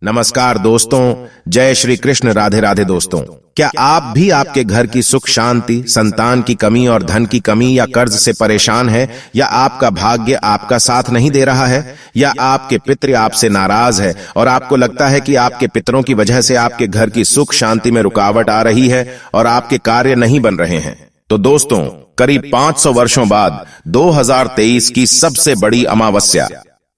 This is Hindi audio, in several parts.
नमस्कार दोस्तों, जय श्री कृष्ण। राधे राधे दोस्तों। क्या आप भी आपके घर की सुख शांति, संतान की कमी और धन की कमी या कर्ज से परेशान है, या आपका भाग्य आपका साथ नहीं दे रहा है, या आपके पितृ आपसे नाराज है और आपको लगता है कि आपके पितरों की वजह से आपके घर की सुख शांति में रुकावट आ रही है और आपके कार्य नहीं बन रहे हैं? तो दोस्तों, करीब 500 वर्षों बाद 2023 की सबसे बड़ी अमावस्या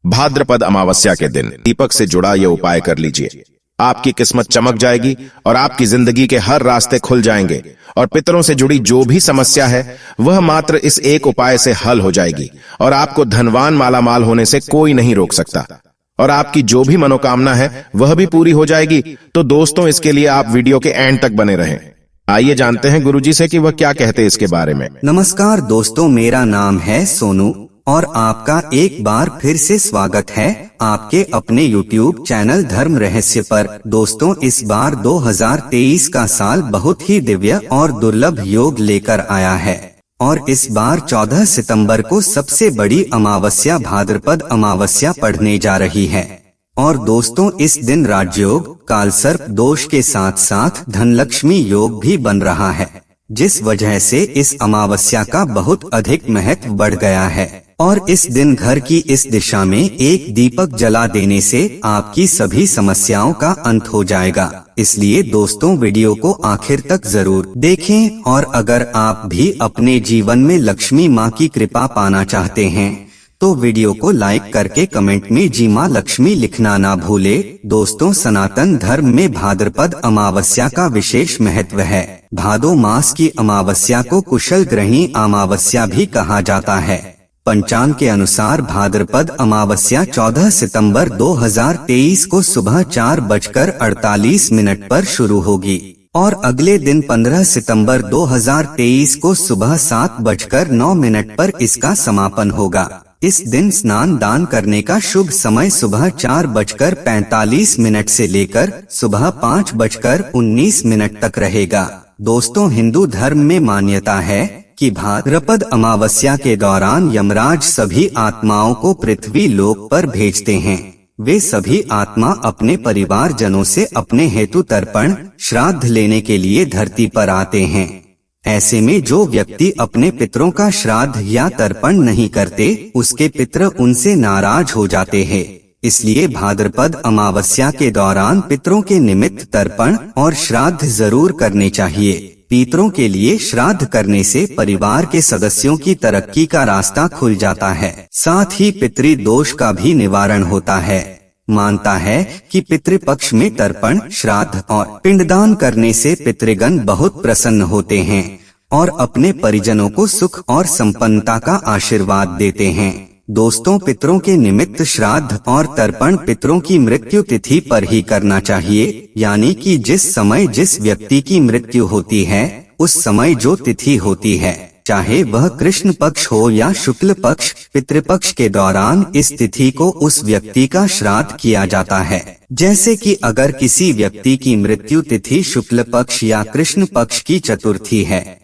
भाद्रपद अमावस्या के दिन दीपक से जुड़ा यह उपाय कर लीजिए। आपकी किस्मत चमक जाएगी और आपकी जिंदगी के हर रास्ते खुल जाएंगे और पितरों से जुड़ी जो भी समस्या है वह मात्र इस एक उपाय से हल हो जाएगी और आपको धनवान मालामाल होने से कोई नहीं रोक सकता और आपकी जो भी मनोकामना है वह भी पूरी हो जाएगी। तो दोस्तों, इसके लिए आप वीडियो के एंड तक बने रहें। आइए जानते हैं गुरुजी से कि वह क्या कहते हैं इसके बारे में। नमस्कार दोस्तों, मेरा नाम है सोनू और आपका एक बार फिर से स्वागत है आपके अपने YouTube चैनल धर्म रहस्य पर। दोस्तों, इस बार 2023 का साल बहुत ही दिव्य और दुर्लभ योग लेकर आया है और इस बार 14 सितंबर को सबसे बड़ी अमावस्या भाद्रपद अमावस्या पड़ने जा रही है। और दोस्तों, इस दिन राजयोग, कालसर्प दोष के साथ साथ धनलक्ष्मी योग भी बन रहा है, जिस वजह से इस अमावस्या का बहुत अधिक महत्व बढ़ गया है। और इस दिन घर की इस दिशा में एक दीपक जला देने से आपकी सभी समस्याओं का अंत हो जाएगा। इसलिए दोस्तों, वीडियो को आखिर तक जरूर देखें और अगर आप भी अपने जीवन में लक्ष्मी माँ की कृपा पाना चाहते हैं तो वीडियो को लाइक करके कमेंट में जी माँ लक्ष्मी लिखना ना भूले। दोस्तों, सनातन धर्म में भाद्रपद अमावस्या का विशेष महत्व है। भादो मास की अमावस्या को कुशल ग्रहणी अमावस्या भी कहा जाता है। पंचांग के अनुसार भाद्रपद अमावस्या 14 सितंबर 2023 को सुबह 4:48 पर शुरू होगी और अगले दिन 15 सितंबर 2023 को सुबह 7:09 पर इसका समापन होगा। इस दिन स्नान दान करने का शुभ समय सुबह 4:45 से लेकर सुबह 5:19 तक रहेगा। दोस्तों, हिंदू धर्म में मान्यता है कि भाद्रपद अमावस्या के दौरान यमराज सभी आत्माओं को पृथ्वी लोक पर भेजते हैं। वे सभी आत्मा अपने परिवार जनों से अपने हेतु तर्पण श्राद्ध लेने के लिए धरती पर आते हैं। ऐसे में जो व्यक्ति अपने पितरों का श्राद्ध या तर्पण नहीं करते, उसके पितर उनसे नाराज हो जाते हैं। इसलिए भाद्रपद अमावस्या के दौरान पितरों के निमित्त तर्पण और श्राद्ध जरूर करने चाहिए। पितरों के लिए श्राद्ध करने से परिवार के सदस्यों की तरक्की का रास्ता खुल जाता है, साथ ही पितृ दोष का भी निवारण होता है। मानता है कि पितृपक्ष में तर्पण, श्राद्ध और पिंडदान करने से पितृगण बहुत प्रसन्न होते हैं और अपने परिजनों को सुख और संपन्नता का आशीर्वाद देते हैं। दोस्तों, पितरों के निमित्त श्राद्ध और तर्पण पितरों की मृत्यु तिथि पर ही करना चाहिए, यानी कि जिस समय जिस व्यक्ति की मृत्यु होती है उस समय जो तिथि होती है, चाहे वह कृष्ण पक्ष हो या शुक्ल पक्ष, पितृपक्ष के दौरान इस तिथि को उस व्यक्ति का श्राद्ध किया जाता है। जैसे कि अगर किसी व्यक्ति की मृत्यु तिथि शुक्ल पक्ष या कृष्ण पक्ष की चतुर्थी है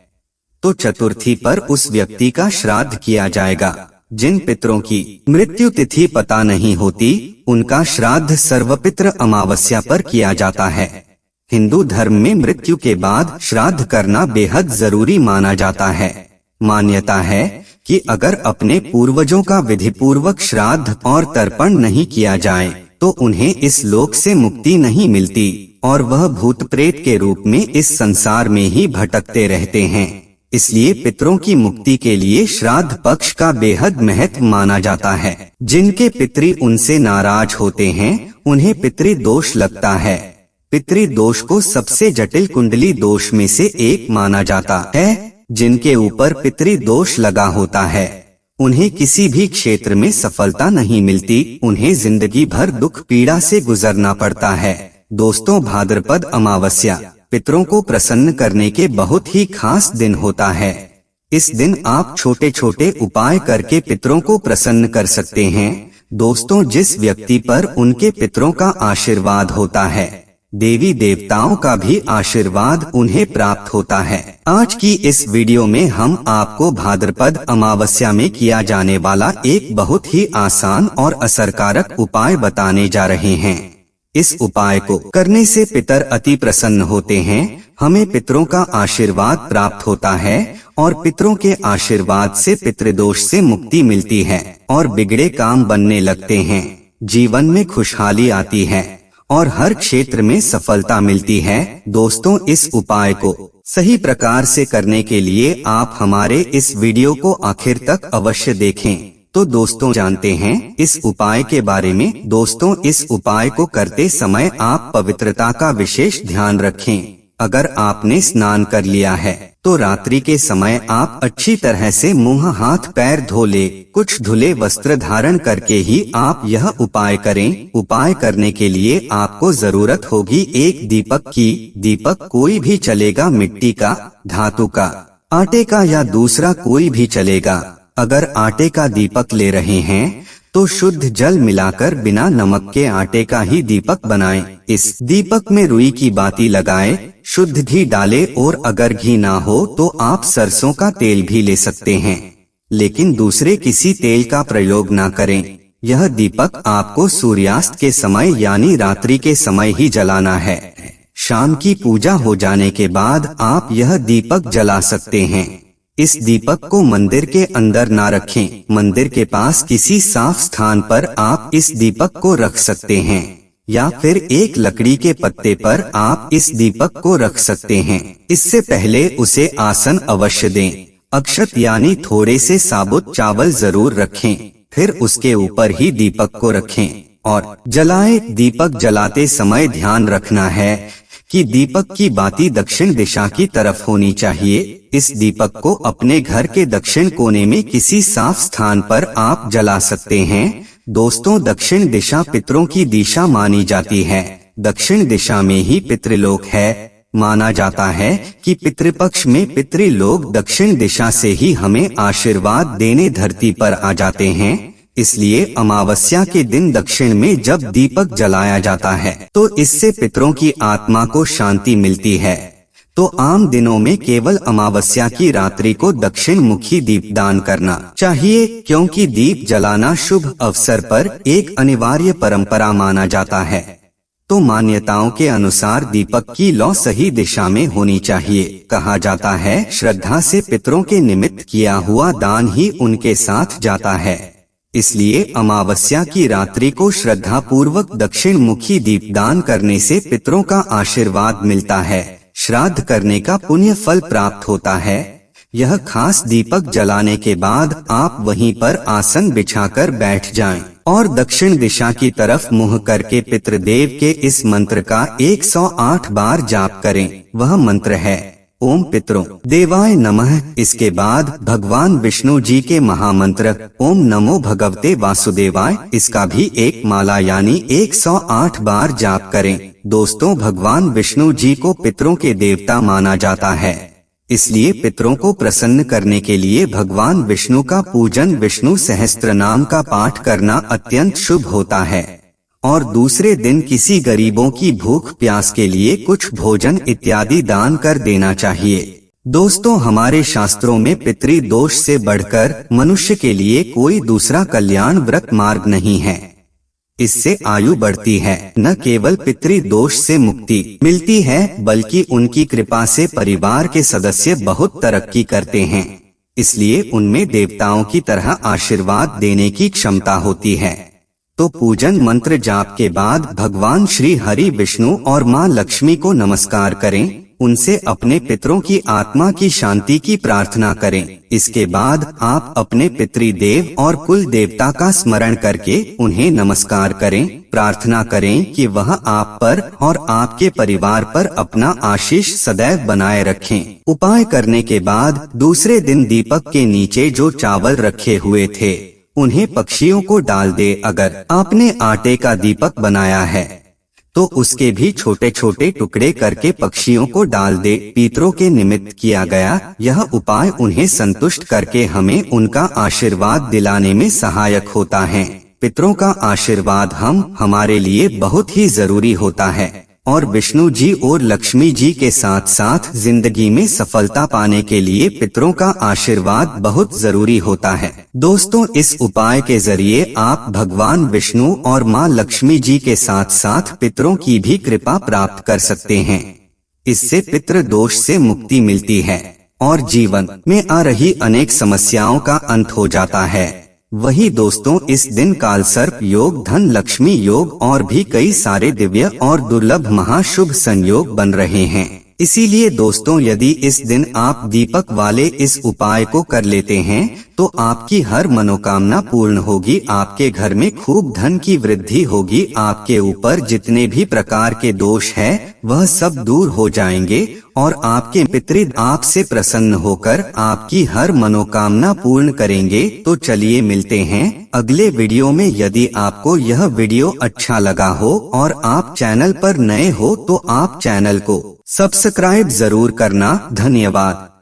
तो चतुर्थी पर उस व्यक्ति का श्राद्ध किया जाएगा। जिन पितरों की मृत्यु तिथि पता नहीं होती, उनका श्राद्ध सर्वपितृ अमावस्या पर किया जाता है। हिंदू धर्म में मृत्यु के बाद श्राद्ध करना बेहद जरूरी माना जाता है। मान्यता है कि अगर अपने पूर्वजों का विधिपूर्वक श्राद्ध और तर्पण नहीं किया जाए तो उन्हें इस लोक से मुक्ति नहीं मिलती और वह भूत प्रेत के रूप में इस संसार में ही भटकते रहते हैं। इसलिए पितरों की मुक्ति के लिए श्राद्ध पक्ष का बेहद महत्व माना जाता है। जिनके पितृ उनसे नाराज होते हैं उन्हें पितृ दोष लगता है। पितृ दोष को सबसे जटिल कुंडली दोष में से एक माना जाता है। जिनके ऊपर पितृ दोष लगा होता है उन्हें किसी भी क्षेत्र में सफलता नहीं मिलती, उन्हें जिंदगी भर दुख पीड़ा से गुजरना पड़ता है। दोस्तों, भाद्रपद अमावस्या पितरों को प्रसन्न करने के बहुत ही खास दिन होता है। इस दिन आप छोटे छोटे उपाय करके पितरों को प्रसन्न कर सकते हैं। दोस्तों, जिस व्यक्ति पर उनके पितरों का आशीर्वाद होता है, देवी देवताओं का भी आशीर्वाद उन्हें प्राप्त होता है। आज की इस वीडियो में हम आपको भाद्रपद अमावस्या में किया जाने वाला एक बहुत ही आसान और असरकारक उपाय बताने जा रहे हैं। इस उपाय को करने से पितर अति प्रसन्न होते हैं, हमें पितरों का आशीर्वाद प्राप्त होता है और पितरों के आशीर्वाद से पितृदोष से मुक्ति मिलती है और बिगड़े काम बनने लगते हैं। जीवन में खुशहाली आती है और हर क्षेत्र में सफलता मिलती है। दोस्तों, इस उपाय को सही प्रकार से करने के लिए आप हमारे इस वीडियो को आखिर तक अवश्य देखें। तो दोस्तों, जानते हैं इस उपाय के बारे में। दोस्तों, इस उपाय को करते समय आप पवित्रता का विशेष ध्यान रखें। अगर आपने स्नान कर लिया है तो रात्रि के समय आप अच्छी तरह से मुंह हाथ पैर धो ले। कुछ धुले वस्त्र धारण करके ही आप यह उपाय करें। उपाय करने के लिए आपको जरूरत होगी एक दीपक की। दीपक कोई भी चलेगा, मिट्टी का, धातु का, आटे का या दूसरा कोई भी चलेगा। अगर आटे का दीपक ले रहे हैं तो शुद्ध जल मिलाकर बिना नमक के आटे का ही दीपक बनाएं। इस दीपक में रुई की बाती लगाएं, शुद्ध घी डालें और अगर घी ना हो तो आप सरसों का तेल भी ले सकते हैं, लेकिन दूसरे किसी तेल का प्रयोग ना करें। यह दीपक आपको सूर्यास्त के समय यानी रात्रि के समय ही जलाना है। शाम की पूजा हो जाने के बाद आप यह दीपक जला सकते हैं। इस दीपक को मंदिर के अंदर ना रखें। मंदिर के पास किसी साफ स्थान पर आप इस दीपक को रख सकते हैं या फिर एक लकड़ी के पत्ते पर आप इस दीपक को रख सकते हैं। इससे पहले उसे आसन अवश्य दें। अक्षत यानी थोड़े से साबुत चावल जरूर रखें, फिर उसके ऊपर ही दीपक को रखें और जलाएं। दीपक जलाते समय ध्यान रखना है कि दीपक की बाती दक्षिण दिशा की तरफ होनी चाहिए। इस दीपक को अपने घर के दक्षिण कोने में किसी साफ स्थान पर आप जला सकते हैं। दोस्तों, दक्षिण दिशा पितरों की दिशा मानी जाती है। दक्षिण दिशा में ही पितृलोक है। माना जाता है कि पितृपक्ष में पितृलोक दक्षिण दिशा से ही हमें आशीर्वाद देने धरती पर आ जाते हैं। इसलिए अमावस्या के दिन दक्षिण में जब दीपक जलाया जाता है तो इससे पितरों की आत्मा को शांति मिलती है। तो आम दिनों में केवल अमावस्या की रात्रि को दक्षिण मुखी दीप दान करना चाहिए, क्योंकि दीप जलाना शुभ अवसर पर एक अनिवार्य परंपरा माना जाता है। तो मान्यताओं के अनुसार दीपक की लौ सही दिशा में होनी चाहिए। कहा जाता है, श्रद्धा से पितरों के निमित्त किया हुआ दान ही उनके साथ जाता है। इसलिए अमावस्या की रात्रि को श्रद्धा पूर्वक दक्षिण मुखी दीप दान करने से पितरों का आशीर्वाद मिलता है। श्राद्ध करने का पुण्य फल प्राप्त होता है। यह खास दीपक जलाने के बाद आप वहीं पर आसन बिछाकर बैठ जाएं और दक्षिण दिशा की तरफ मुंह करके पितृदेव के इस मंत्र का 108 बार जाप करें। वह मंत्र है ओम पितरों देवाय नमः। इसके बाद भगवान विष्णु जी के महामंत्र ओम नमो भगवते वासुदेवाय, इसका भी एक माला यानी 108 बार जाप करें। दोस्तों, भगवान विष्णु जी को पितरों के देवता माना जाता है। इसलिए पितरों को प्रसन्न करने के लिए भगवान विष्णु का पूजन, विष्णु सहस्त्र नाम का पाठ करना अत्यंत शुभ होता है। और दूसरे दिन किसी गरीबों की भूख प्यास के लिए कुछ भोजन इत्यादि दान कर देना चाहिए। दोस्तों, हमारे शास्त्रों में पितृदोष से बढ़कर मनुष्य के लिए कोई दूसरा कल्याण व्रत मार्ग नहीं है। इससे आयु बढ़ती है, न केवल पितृदोष से मुक्ति मिलती है बल्कि उनकी कृपा से परिवार के सदस्य बहुत तरक्की करते हैं। इसलिए उनमें देवताओं की तरह आशीर्वाद देने की क्षमता होती है। तो पूजन मंत्र जाप के बाद भगवान श्री हरि, विष्णु और माँ लक्ष्मी को नमस्कार करें। उनसे अपने पितरों की आत्मा की शांति की प्रार्थना करें। इसके बाद आप अपने पितृदेव और कुल देवता का स्मरण करके उन्हें नमस्कार करें। प्रार्थना करें कि वह आप पर और आपके परिवार पर अपना आशीष सदैव बनाए रखें। उपाय करने के बाद दूसरे दिन दीपक के नीचे जो चावल रखे हुए थे उन्हें पक्षियों को डाल दे। अगर आपने आटे का दीपक बनाया है तो उसके भी छोटे छोटे टुकड़े करके पक्षियों को डाल दे। पितरों के निमित्त किया गया यह उपाय उन्हें संतुष्ट करके हमें उनका आशीर्वाद दिलाने में सहायक होता है। पितरों का आशीर्वाद हमारे लिए बहुत ही जरूरी होता है और विष्णु जी और लक्ष्मी जी के साथ साथ जिंदगी में सफलता पाने के लिए पितरों का आशीर्वाद बहुत जरूरी होता है। दोस्तों, इस उपाय के जरिए आप भगवान विष्णु और माँ लक्ष्मी जी के साथ साथ पितरों की भी कृपा प्राप्त कर सकते हैं। इससे पितृ दोष से मुक्ति मिलती है और जीवन में आ रही अनेक समस्याओं का अंत हो जाता है। वही दोस्तों, इस दिन कालसर्प योग, धन लक्ष्मी योग और भी कई सारे दिव्य और दुर्लभ महाशुभ संयोग बन रहे हैं। इसीलिए दोस्तों, यदि इस दिन आप दीपक वाले इस उपाय को कर लेते हैं तो आपकी हर मनोकामना पूर्ण होगी, आपके घर में खूब धन की वृद्धि होगी, आपके ऊपर जितने भी प्रकार के दोष हैं वह सब दूर हो जाएंगे और आपके पितृ आपसे प्रसन्न होकर आपकी हर मनोकामना पूर्ण करेंगे। तो चलिए मिलते हैं अगले वीडियो में। यदि आपको यह वीडियो अच्छा लगा हो और आप चैनल पर नए हो तो आप चैनल को सब्सक्राइब जरूर करना। धन्यवाद।